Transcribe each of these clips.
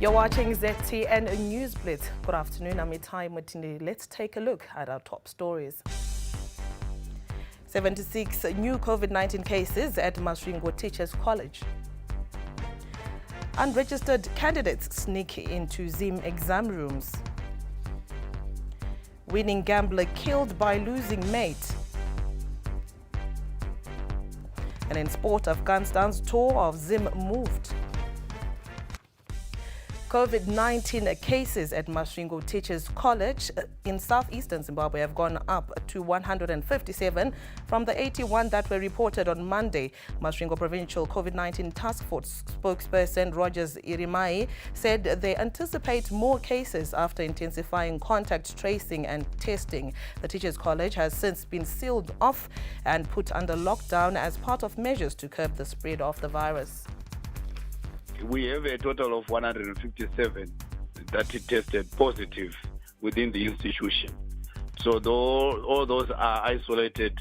You're watching ZTN News Blitz. Good afternoon, I'm Itai Mutini. Let's take a look at our top stories. 76 new COVID-19 cases at Masvingo Teachers College. Unregistered candidates sneak into ZIM exam rooms. Winning gambler killed by losing mate. And in sport, Afghanistan's tour of ZIM moved. COVID-19 cases at Masvingo Teachers College in southeastern Zimbabwe have gone up to 157 from the 81 that were reported on Monday. Masvingo Provincial COVID-19 Task Force spokesperson Rogers Irimai said they anticipate more cases after intensifying contact tracing and testing. The Teachers College has since been sealed off and put under lockdown as part of measures to curb the spread of the virus. We have a total of 157 that tested positive within the institution. So all those are isolated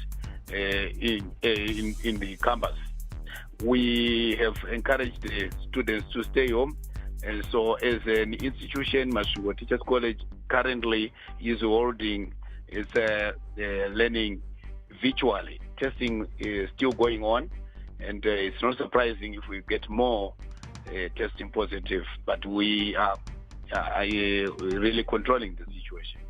in the campus. We have encouraged the students to stay home. And so as an institution, Masvingo Teachers College currently is holding its learning virtually. Testing is still going on, and it's not surprising if we get more testing positive, but we are really controlling the situation.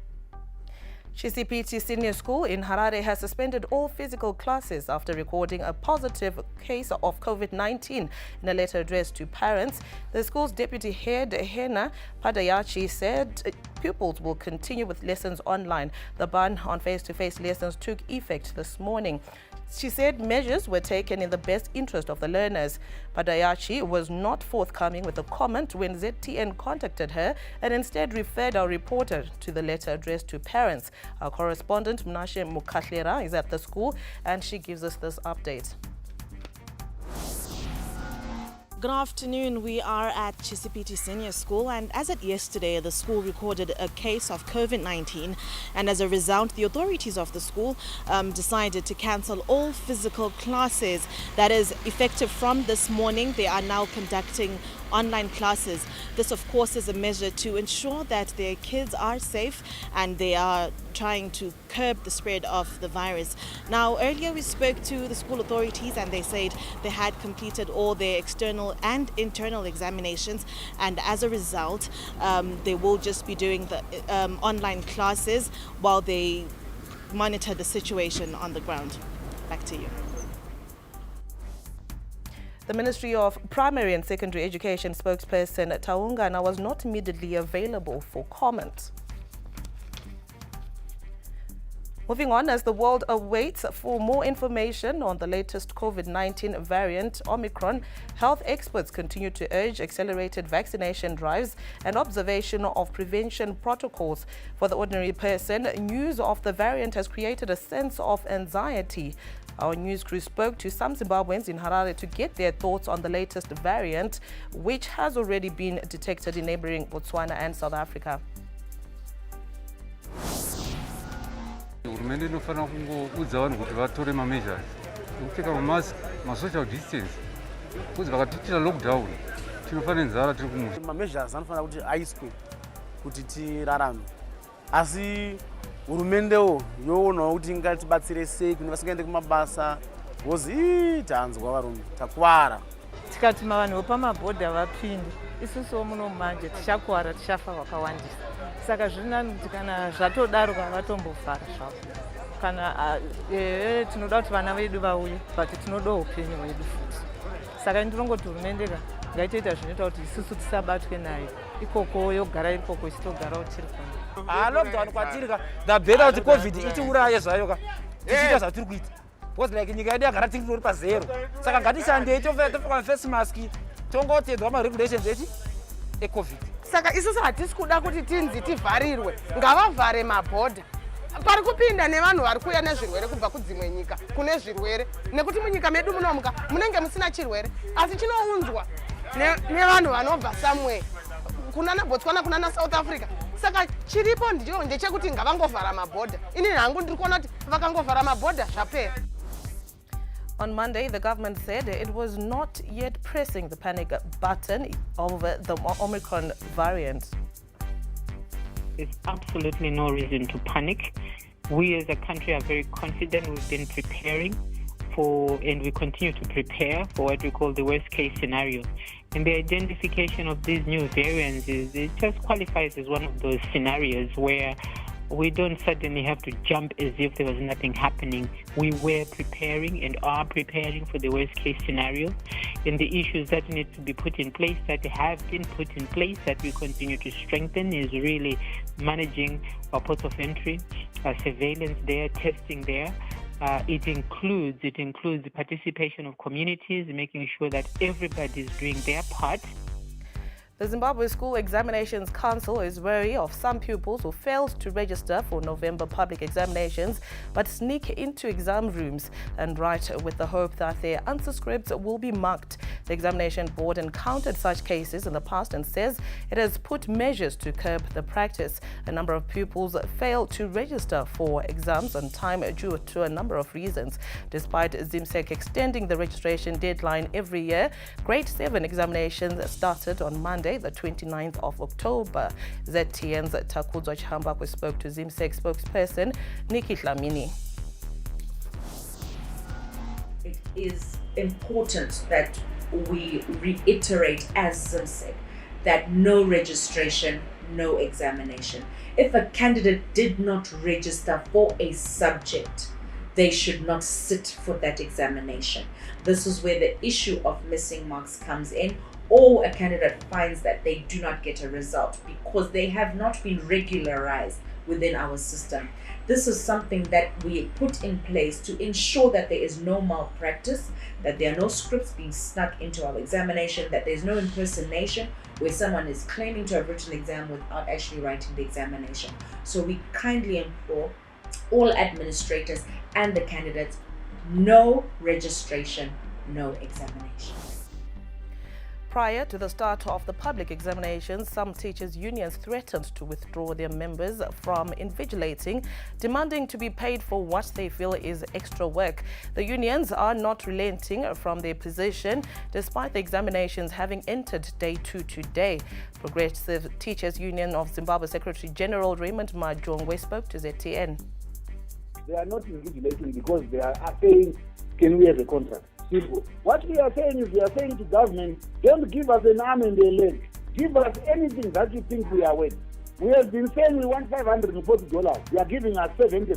CCPT Senior School in Harare has suspended all physical classes after recording a positive case of COVID-19 in a letter addressed to parents. The school's deputy head, Hena Padayachi, said pupils will continue with lessons online. The ban on face-to-face lessons took effect this morning. She said measures were taken in the best interest of the learners. Padayachi was not forthcoming with a comment when ZTN contacted her and instead referred our reporter to the letter addressed to parents. Our correspondent Mnashe Mukathlera is at the school and she gives us this update. Good afternoon. We are at CCPT Senior School, and as at yesterday, the school recorded a case of COVID-19, and as a result, the authorities of the school decided to cancel all physical classes. That is effective from this morning. They are now conducting online classes. This, of course, is a measure to ensure that their kids are safe, and they are trying to curb the spread of the virus. Now, earlier we spoke to the school authorities and they said they had completed all their external and internal examinations, and as a result, they will just be doing the online classes while they monitor the situation on the ground. Back to you. The Ministry of Primary and Secondary Education spokesperson Taungana was not immediately available for comment. Moving on, as the world awaits for more information on the latest COVID-19 variant, Omicron, health experts continue to urge accelerated vaccination drives and observation of prevention protocols. For the ordinary person, news of the variant has created a sense of anxiety. Our news crew spoke to some Zimbabweans in Harare to get their thoughts on the latest variant, which has already been detected in neighboring Botswana and South Africa. Hurumende inofanira kungoudza vanhu kuti vatore mameasures ekupfeka mamask, masocial distance, kuti vakatiitira lockdown tinofanira nzara tiri kumusha. Mameasures anofanira kuti aiswe kuti tirarame, asi hurumendewo yoonawo kuti ingatibatsire sei kune vasingaende kumabasa, wozi tanzwa varume takwara. Tikatuma vanhu pamabhodha vapinde, isusuwo muno manje tichakwara, tichafa vakawandisa. Saka zvinani kuti kana zvatodaro vatombovhara zvavo. Kana tinoda kuti vana vedu vauye, but tinoda upenyu hwedu futi. Saka ndinongoti hurumende ngaitoita zvinoita kuti isusu tisabatwe nayo. Ikoko yogara ikoko isitogara tiri pano. Lockdown kwatiri ndabhera kuti COVID itiuraye zvayo ka. Tichita zvatiri kuita. Because like nyika yedu yagara tiri pazero. Saka ngatishandei topfeka face mask, tongotedzwa ma-regulations eCovid. Saka isusu hatisi kuda kuti tinzi tivharirwe, ngavavhare mabhodha. Pari kupinda nevanhu vari kuuya nezvirwere kubva kudzimwe nyika kune zvirwere, nekuti munyika medu munomuka munenge musina chirwere, asi chinounzwa nevanhu vanobva somewhere kuna Botswana kuna na South Africa. Saka chiripo ndicho ndechekuti ngavangovhara mabhodha. Ini hangu ndiri kuona kuti vakangovhara mabhodha zvapera. On Monday, the government said it was not yet pressing the panic button over the Omicron variant. There's absolutely no reason to panic. We as a country are very confident. We've been preparing for, and we continue to prepare for what we call the worst case scenario. And the identification of these new variants it just qualifies as one of those scenarios where we don't suddenly have to jump as if there was nothing happening. We were preparing and are preparing for the worst case scenario. And the issues that need to be put in place, that have been put in place, that we continue to strengthen, is really managing our ports of entry, surveillance there, testing there. It includes the participation of communities, making sure that everybody is doing their part. The Zimbabwe School Examinations Council is wary of some pupils who failed to register for November public examinations but sneak into exam rooms and write with the hope that their answer scripts will be marked. The examination board encountered such cases in the past and says it has put measures to curb the practice. A number of pupils failed to register for exams on time due to a number of reasons. Despite ZIMSEC extending the registration deadline every year, grade 7 examinations started on Monday, the 29th of October. ZTN's Takuzwa Chihambakwe spoke to ZIMSEC spokesperson Nikki Dlamini. It is important that we reiterate as ZIMSEC that no registration, no examination. If a candidate did not register for a subject, they should not sit for that examination. This is where the issue of missing marks comes in, or a candidate finds that they do not get a result because they have not been regularized within our system. This is something that we put in place to ensure that there is no malpractice, that there are no scripts being snuck into our examination, that there's no impersonation where someone is claiming to have written the exam without actually writing the examination. So we kindly implore all administrators and the candidates, no registration, no examination. Prior to the start of the public examinations, some teachers' unions threatened to withdraw their members from invigilating, demanding to be paid for what they feel is extra work. The unions are not relenting from their position, despite the examinations having entered day 2 today. Progressive Teachers Union of Zimbabwe Secretary General Raymond Majongwe spoke to ZTN. They are not invigilating because they are saying, can we have a contract? What we are saying is, we are saying to government, don't give us an arm and a leg. Give us anything that you think we are worth. We have been saying we want $540. They are giving us $70.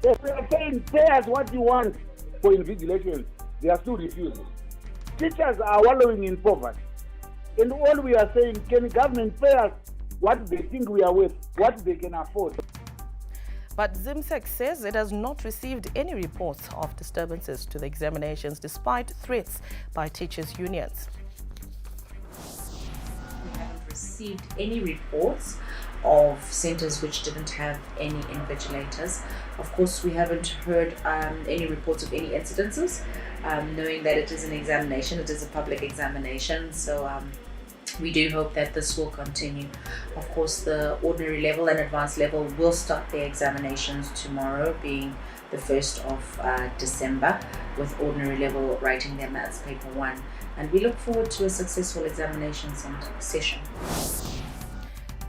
If we are saying pay us what you want for invigilation, they are still refusing. Teachers are wallowing in poverty. And all we are saying, can government pay us what they think we are worth, what they can afford? But ZIMSEC says it has not received any reports of disturbances to the examinations despite threats by teachers' unions. We haven't received any reports of centres which didn't have any invigilators. Of course, we haven't heard any reports of any incidences, knowing that it is an examination, it is a public examination. So we do hope that this will continue. Of course, the ordinary level and advanced level will start their examinations tomorrow, being the 1st of December, with ordinary level writing their maths paper 1. And we look forward to a successful examination session.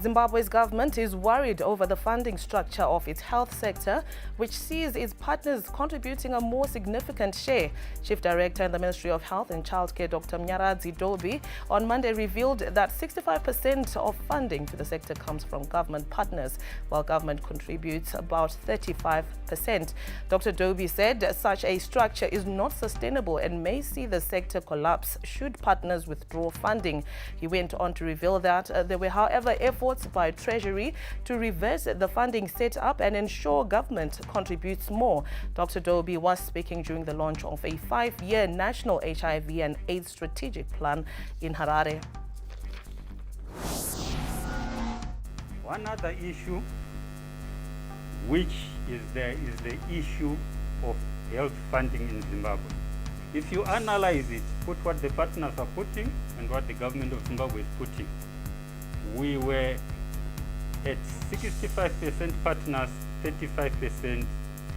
Zimbabwe's government is worried over the funding structure of its health sector, which sees its partners contributing a more significant share. Chief Director in the Ministry of Health and Childcare, Dr. Mnyaradzi Dobi, on Monday revealed that 65% of funding to the sector comes from government partners, while government contributes about 35%. Dr. Dobi said such a structure is not sustainable and may see the sector collapse should partners withdraw funding. He went on to reveal that there were, however, efforts by Treasury to reverse the funding set up and ensure government contributes more. Dr. Dobi was speaking during the launch of a 5-year national HIV and AIDS strategic plan in Harare. One other issue which is there is the issue of health funding in Zimbabwe. If you analyze it, put what the partners are putting and what the government of Zimbabwe is putting, we were at 65% partners, 35%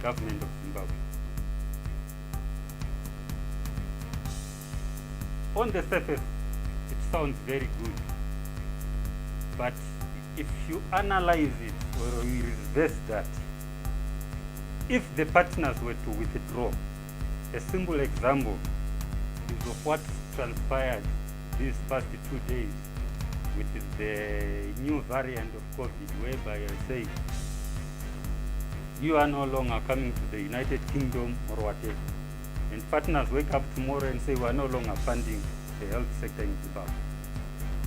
government of Zimbabwe. on the surface, it sounds very good. But if you analyze it or you reverse that, if the partners were to withdraw, a simple example is of what transpired these past 2 days with the new variant of COVID, whereby I say, you are no longer coming to the United Kingdom or whatever. And partners wake up tomorrow and say, we are no longer funding the health sector in Zimbabwe.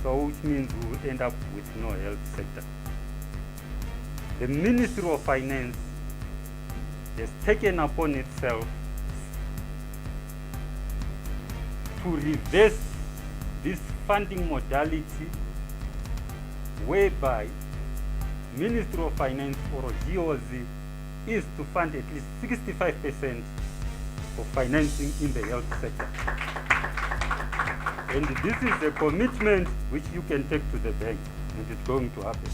So which means we will end up with no health sector. The Ministry of Finance has taken upon itself to reverse this funding modality whereby Ministry of Finance or GOZ is to fund at least 65% of financing in the health sector. And this is a commitment which you can take to the bank, and it's going to happen.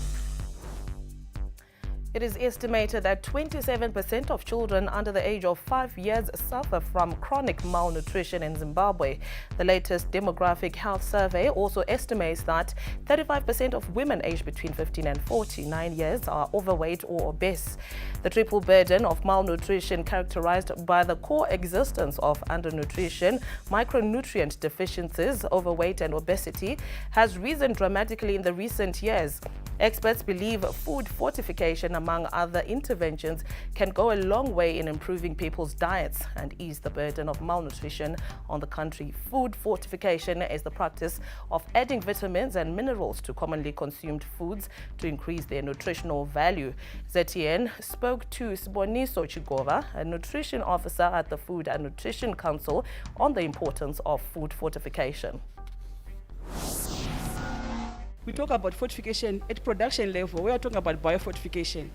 It is estimated that 27% of children under the age of 5 years suffer from chronic malnutrition in Zimbabwe. The latest demographic health survey also estimates that 35% of women aged between 15 and 49 years are overweight or obese. The triple burden of malnutrition, characterized by the coexistence of undernutrition, micronutrient deficiencies, overweight and obesity, has risen dramatically in the recent years. Experts believe food fortification, among other interventions, can go a long way in improving people's diets and ease the burden of malnutrition on the country. Food fortification is the practice of adding vitamins and minerals to commonly consumed foods to increase their nutritional value. ZTN spoke to Siboniso Chigova, a nutrition officer at the Food and Nutrition Council, on the importance of food fortification. We talk about fortification at production level. We are talking about biofortification.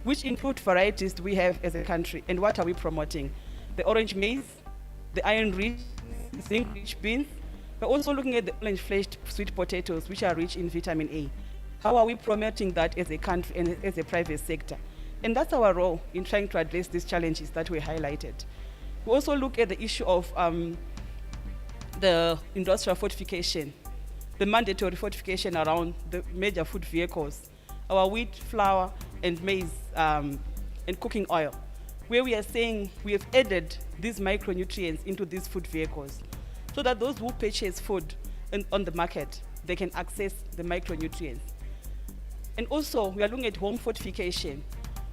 Which input varieties do we have as a country, and what are we promoting? The orange maize, the iron-rich, zinc-rich beans. We're also looking at the orange-fleshed sweet potatoes, which are rich in vitamin A. How are we promoting that as a country and as a private sector? And that's our role in trying to address these challenges that we highlighted. We also look at the issue of the industrial fortification, the mandatory fortification around the major food vehicles, our wheat, flour, and maize, and cooking oil, where we are saying we have added these micronutrients into these food vehicles so that those who purchase food on the market, they can access the micronutrients. And also, we are looking at home fortification.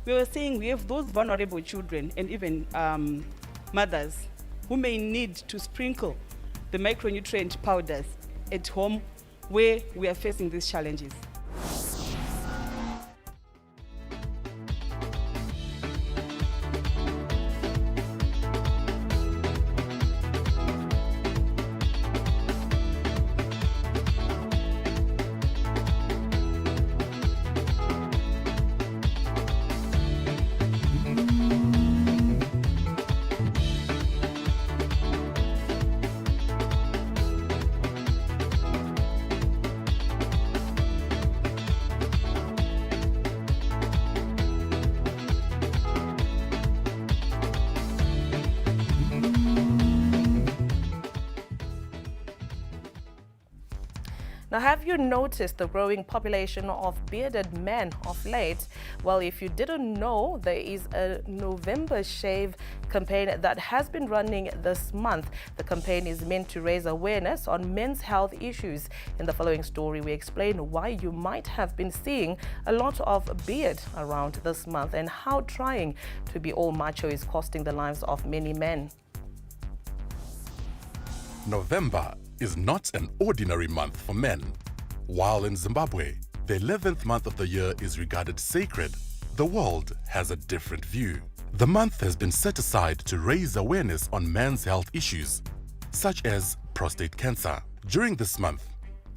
We were saying we have those vulnerable children and even mothers who may need to sprinkle the micronutrient powders at home where we are facing these challenges. Now, have you noticed the growing population of bearded men of late? Well, if you didn't know, there is a Movember shave campaign that has been running this month. The campaign is meant to raise awareness on men's health issues. In the following story, we explain why you might have been seeing a lot of beard around this month and how trying to be all macho is costing the lives of many men. November is not an ordinary month for men. While in Zimbabwe, the 11th month of the year is regarded sacred, the world has a different view. The month has been set aside to raise awareness on men's health issues, such as prostate cancer. During this month,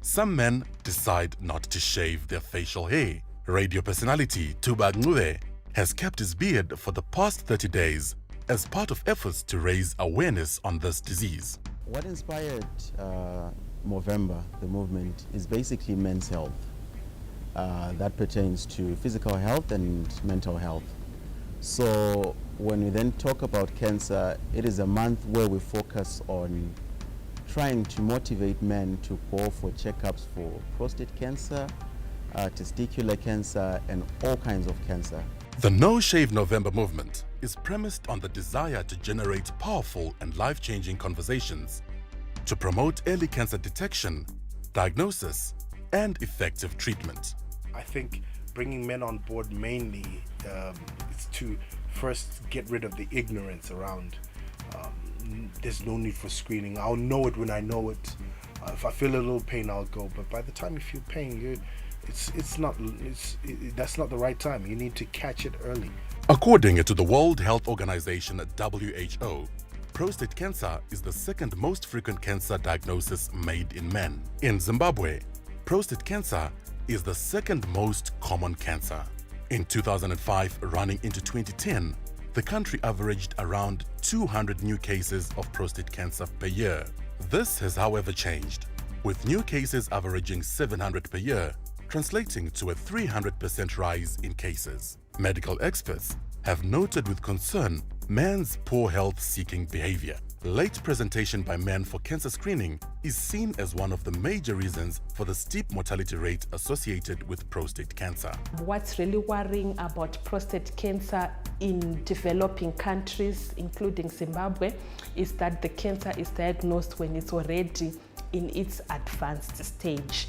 some men decide not to shave their facial hair. Radio personality Tuba Ngube has kept his beard for the past 30 days as part of efforts to raise awareness on this disease. What inspired Movember, the movement, is basically men's health. That pertains to physical health and mental health. So when we then talk about cancer, it is a month where we focus on trying to motivate men to go for checkups for prostate cancer, testicular cancer, and all kinds of cancer. The No Shave November movement is premised on the desire to generate powerful and life-changing conversations to promote early cancer detection, diagnosis, and effective treatment. I think bringing men on board mainly is to first get rid of the ignorance around. There's no need for screening. I'll know it when I know it. If I feel a little pain, I'll go. But by the time you feel pain, that's not the right time. You need to catch it early. According to the World Health Organization (WHO), prostate cancer is the second most frequent cancer diagnosis made in men. In Zimbabwe, prostate cancer is the second most common cancer. In 2005 running into 2010, the country averaged around 200 new cases of prostate cancer per year. This has however changed, with new cases averaging 700 per year, translating to a 300% rise in cases. Medical experts have noted with concern men's poor health-seeking behavior. Late presentation by men for cancer screening is seen as one of the major reasons for the steep mortality rate associated with prostate cancer. What's really worrying about prostate cancer in developing countries, including Zimbabwe, is that the cancer is diagnosed when it's already in its advanced stage.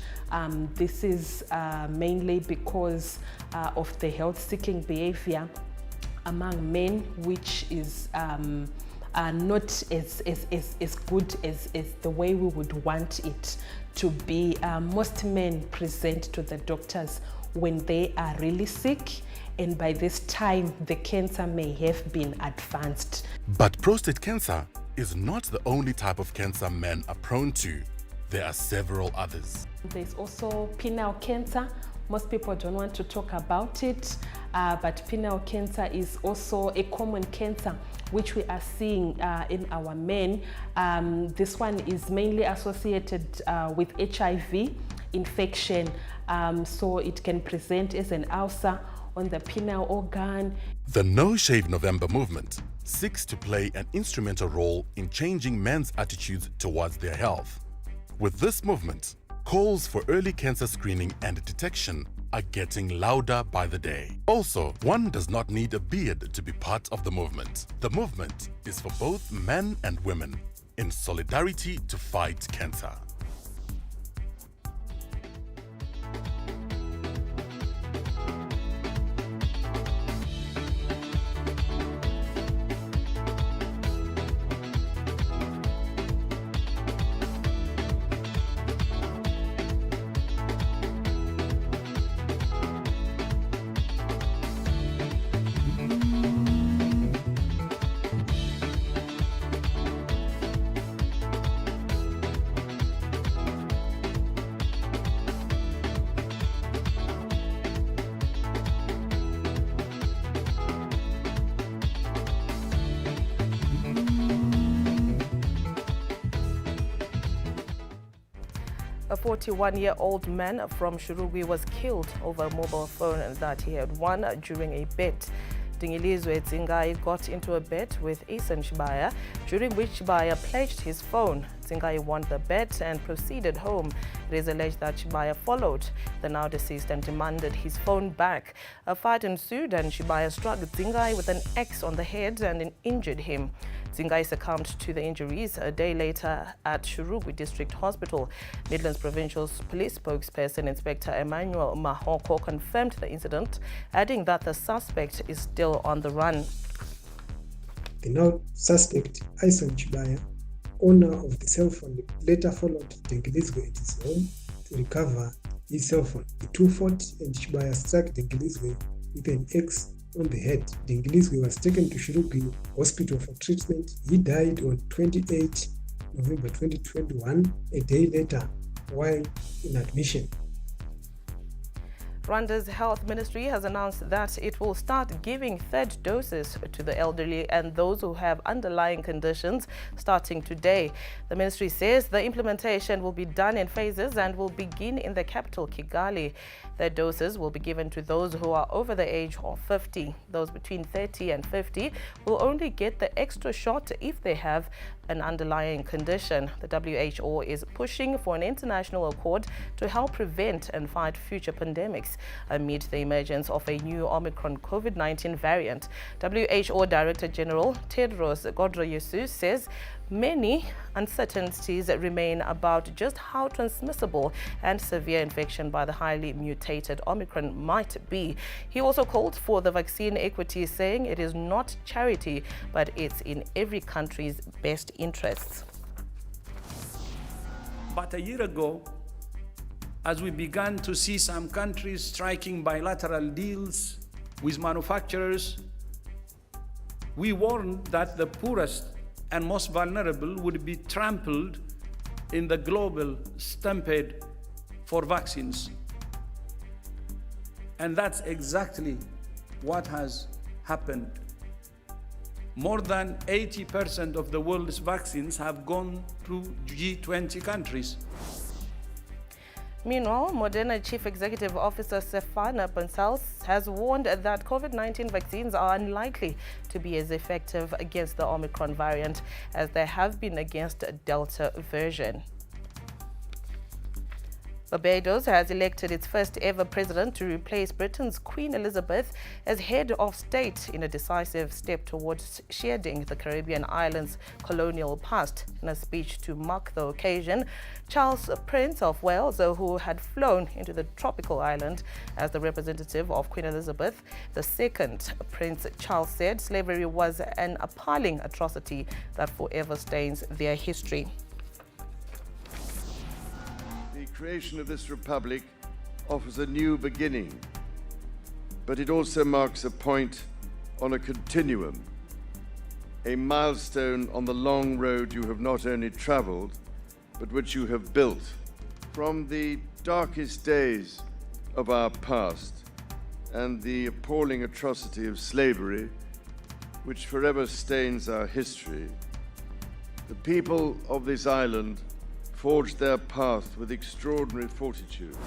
This is mainly because of the health-seeking behavior among men, which is not as good as the way we would want it to be. Most men present to the doctors when they are really sick, and by this time the cancer may have been advanced. But prostate cancer is not the only type of cancer men are prone to. There are several others. There's also penile cancer. Most people don't want to talk about it, but penile cancer is also a common cancer which we are seeing in our men. This one is mainly associated with HIV infection, so it can present as an ulcer on the penile organ. The No Shave November movement seeks to play an instrumental role in changing men's attitudes towards their health. With this movement, calls for early cancer screening and detection are getting louder by the day. Also, one does not need a beard to be part of the movement. The movement is for both men and women in solidarity to fight cancer. A 41-year-old man from Shurugwi was killed over a mobile phone that he had won during a bet. Dingilizwe Tsingai got into a bet with Eason Shibaya, during which Shibaya pledged his phone. Tsingai won the bet and proceeded home. It is alleged that Shibaya followed the now deceased and demanded his phone back. A fight ensued and Shibaya struck Tsingai with an axe on the head and injured him. Tsingai succumbed to the injuries a day later at Shurugwi District Hospital. Midlands Provincial Police spokesperson Inspector Emmanuel Mahoko confirmed the incident, adding that the suspect is still on the run. The now suspect, Eason Shibaya, owner of the cell phone, later followed Dengilizwe at his home to recover his cell phone. The two fought and Shibaya struck Dengilizwe with an axe on the head. Dengilizwe was taken to Shurugwi Hospital for treatment. He died on 28 November 2021, a day later, while in admission. Rwanda's health ministry has announced that it will start giving third doses to the elderly and those who have underlying conditions starting today. The ministry says the implementation will be done in phases and will begin in the capital, Kigali. Third doses will be given to those who are over the age of 50. Those between 30 and 50 will only get the extra shot if they have an underlying condition. The WHO is pushing for an international accord to help prevent and fight future pandemics amid the emergence of a new Omicron COVID-19 variant. WHO Director General Tedros Ghebreyesus says many uncertainties remain about just how transmissible and severe infection by the highly mutated Omicron might be. He also called for the vaccine equity, saying it is not charity, but it's in every country's best interests. But a year ago, as we began to see some countries striking bilateral deals with manufacturers, we warned that the poorest and most vulnerable would be trampled in the global stampede for vaccines. And that's exactly what has happened. More than 80% of the world's vaccines have gone to G20 countries. Meanwhile, Moderna Chief Executive Officer Stefan Bancel has warned that COVID-19 vaccines are unlikely to be as effective against the Omicron variant as they have been against a Delta version. Barbados has elected its first ever president to replace Britain's Queen Elizabeth as head of state in a decisive step towards shielding the Caribbean islands' colonial past. In a speech to mark the occasion, Charles, Prince of Wales, who had flown into the tropical island as the representative of Queen Elizabeth II, Prince Charles said slavery was an appalling atrocity that forever stains their history. The creation of this republic offers a new beginning, but it also marks a point on a continuum, a milestone on the long road you have not only traveled, but which you have built. From the darkest days of our past and the appalling atrocity of slavery, which forever stains our history, the people of this island forged their path with extraordinary fortitude.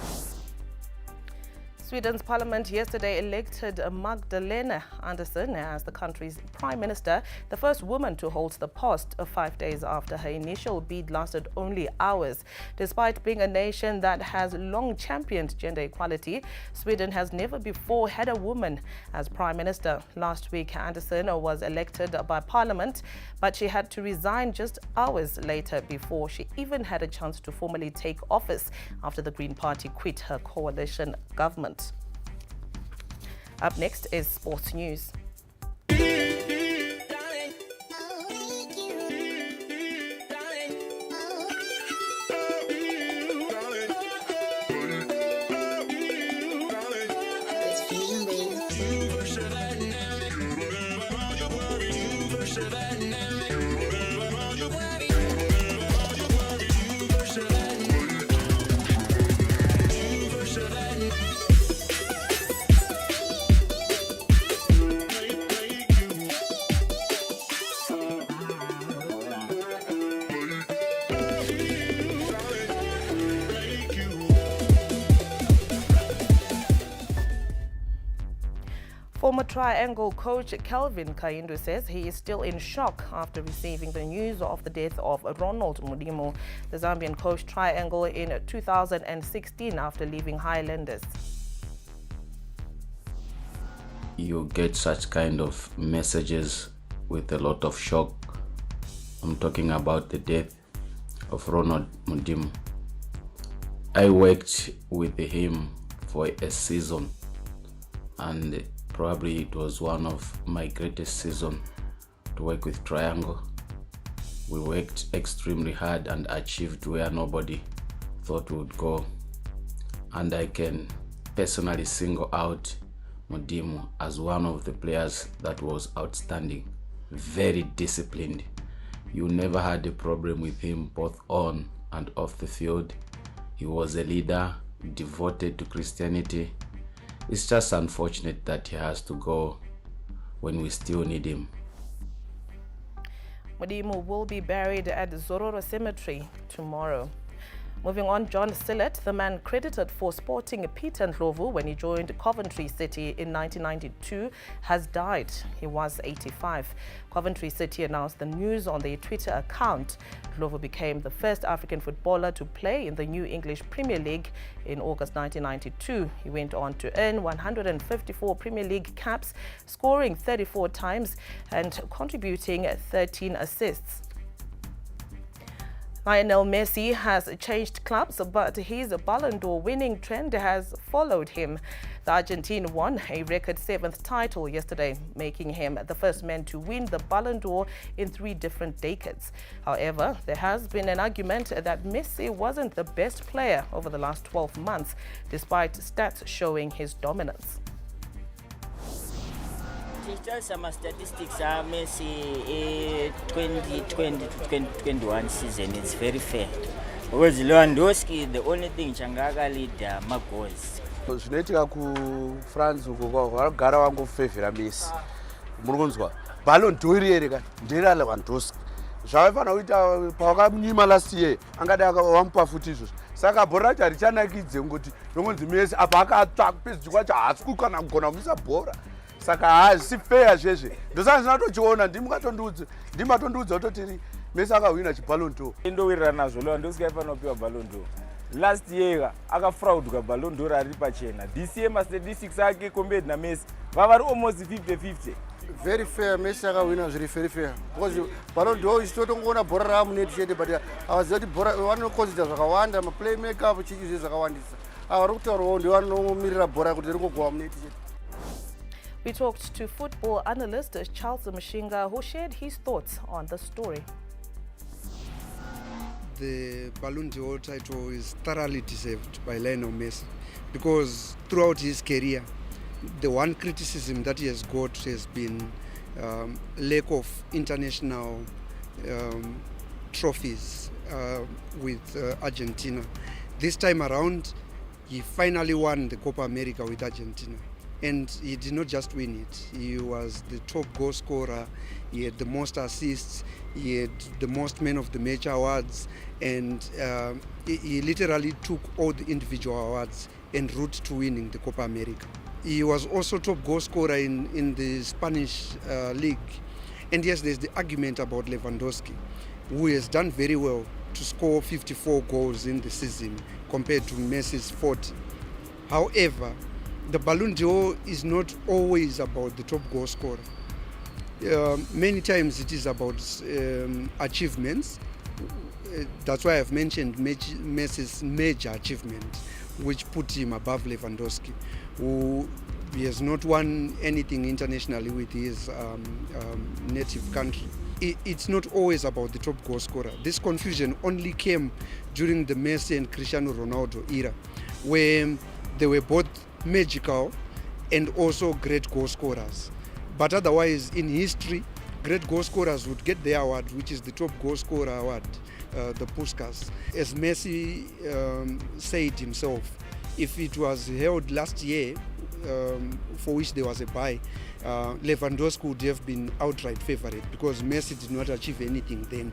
Sweden's parliament yesterday elected Magdalena Andersson as the country's prime minister, the first woman to hold the post 5 days after her initial bid lasted only hours. Despite being a nation that has long championed gender equality, Sweden has never before had a woman as prime minister. Last week, Andersson was elected by parliament, but she had to resign just hours later before she even had a chance to formally take office after the Green Party quit her coalition government. Up next is sports news. Former Triangle coach Kelvin Kaindu says he is still in shock after receiving the news of the death of Ronald Mudimu, the Zambian coach Triangle in 2016 after leaving Highlanders. You get such kind of messages with a lot of shock. I'm talking about the death of Ronald Mudimu. I worked with him for a season, and probably it was one of my greatest seasons to work with Triangle. We worked extremely hard and achieved where nobody thought we would go. And I can personally single out Mudimu as one of the players that was outstanding, very disciplined. You never had a problem with him both on and off the field. He was a leader, devoted to Christianity. It's just unfortunate that he has to go when we still need him. Mudimu will be buried at Zororo Cemetery tomorrow. Moving on, John Sillett, the man credited for sporting Peter Ndlovu when he joined Coventry City in 1992, has died. He was 85. Coventry City announced the news on their Twitter account. Ndlovu became the first African footballer to play in the new English Premier League in August 1992. He went on to earn 154 Premier League caps, scoring 34 times and contributing 13 assists. Lionel Messi has changed clubs, but his Ballon d'Or winning trend has followed him. The Argentine won a record 7th title yesterday, making him the first man to win the Ballon d'Or in 3 different decades. However, there has been an argument that Messi wasn't the best player over the last 12 months, despite stats showing his dominance. Some statistics are Messi 2020 to 2021 season. It's very fair. Because Lewandowski, the only thing Changaga lead my goals. Zvinoitika kuFrance uko vakagara vangofevhera Messi. Murikunzwa Ballon d'Or iri ka ndera Lewandowski. Zvaifanira kuita pavakanyima last year angada vamupa futi izvozvo. Saka bhora racho harichanakidze ngoti nongonzi Messi apa akatsva kupedzi kwacho haasi kukana kugona kumisa bhora. Saka hazisi fair zvezve. Ndosaka ndinatochiona ndimatondiudza kutoti Messi akawina chiBallon d'Or. Indowirirana nazvo Lewandowski aifanira kupiwa Ballon d'Or. Last year akafraudwa Ballon d'Or ari pachena. This year statistics ake compared na Messi vavari almost 50-50. Very fair. Messi akawina zviri very fair. Because Ballon d'Or ichitotongoona bhora ramuneti chete, but avaziva kuti bhora vanokonzida zvakawanda, maplaymaker vachichize zvakawandisa. Vari kutaurawo ndivanomirira bhora kuti ringogowa muneti chete. We talked to football analyst Charles Masvingo, who shared his thoughts on the story. The Ballon d'Or title is thoroughly deserved by Lionel Messi because throughout his career, the one criticism that he has got has been lack of international trophies with Argentina. This time around, he finally won the Copa America with Argentina. And he did not just win it, he was the top goal scorer, he had the most assists, he had the most man of the match awards, and he literally took all the individual awards en route to winning the Copa America. He was also top goal scorer in the Spanish league. And yes, there's the argument about Lewandowski, who has done very well to score 54 goals in the season compared to Messi's 40. However, the Ballon d'Or is not always about the top goal scorer. Many times it is about achievements. That's why I've mentioned Messi's major achievement, which put him above Lewandowski, who he has not won anything internationally with his native country. It's not always about the top goal scorer. This confusion only came during the Messi and Cristiano Ronaldo era, where they were both magical and also great goal scorers. But otherwise, in history, great goal scorers would get their award, which is the top goal scorer award, the Puskas. As Messi said himself, if it was held last year, for which there was a bye, Lewandowski would have been outright favorite because Messi did not achieve anything then.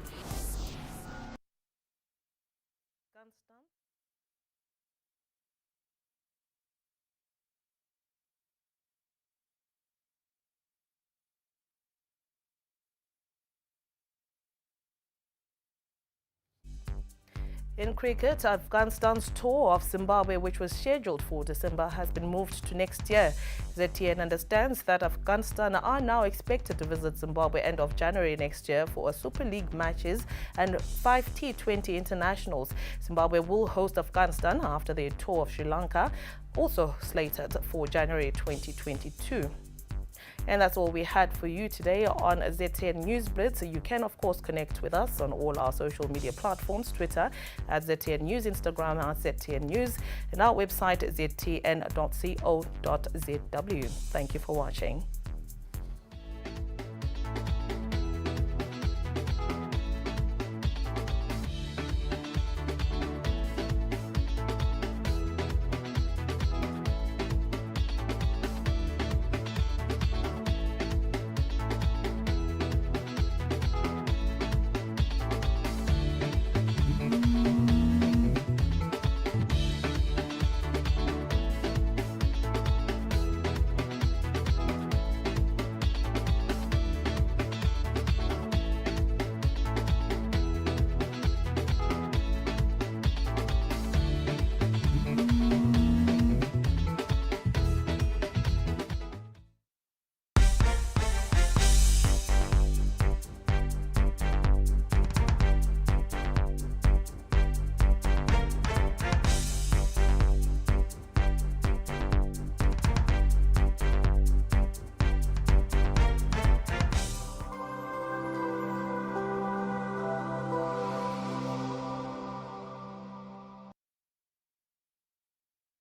In cricket, Afghanistan's tour of Zimbabwe, which was scheduled for December, has been moved to next year. ZTN understands that Afghanistan are now expected to visit Zimbabwe end of January next year for a Super League matches and 5 T20 internationals. Zimbabwe will host Afghanistan after their tour of Sri Lanka, also slated for January 2022. And that's all we had for you today on ZTN News Blitz. You can, of course, connect with us on all our social media platforms, Twitter at ZTN News, Instagram at ZTN News, and our website ztn.co.zw. Thank you for watching.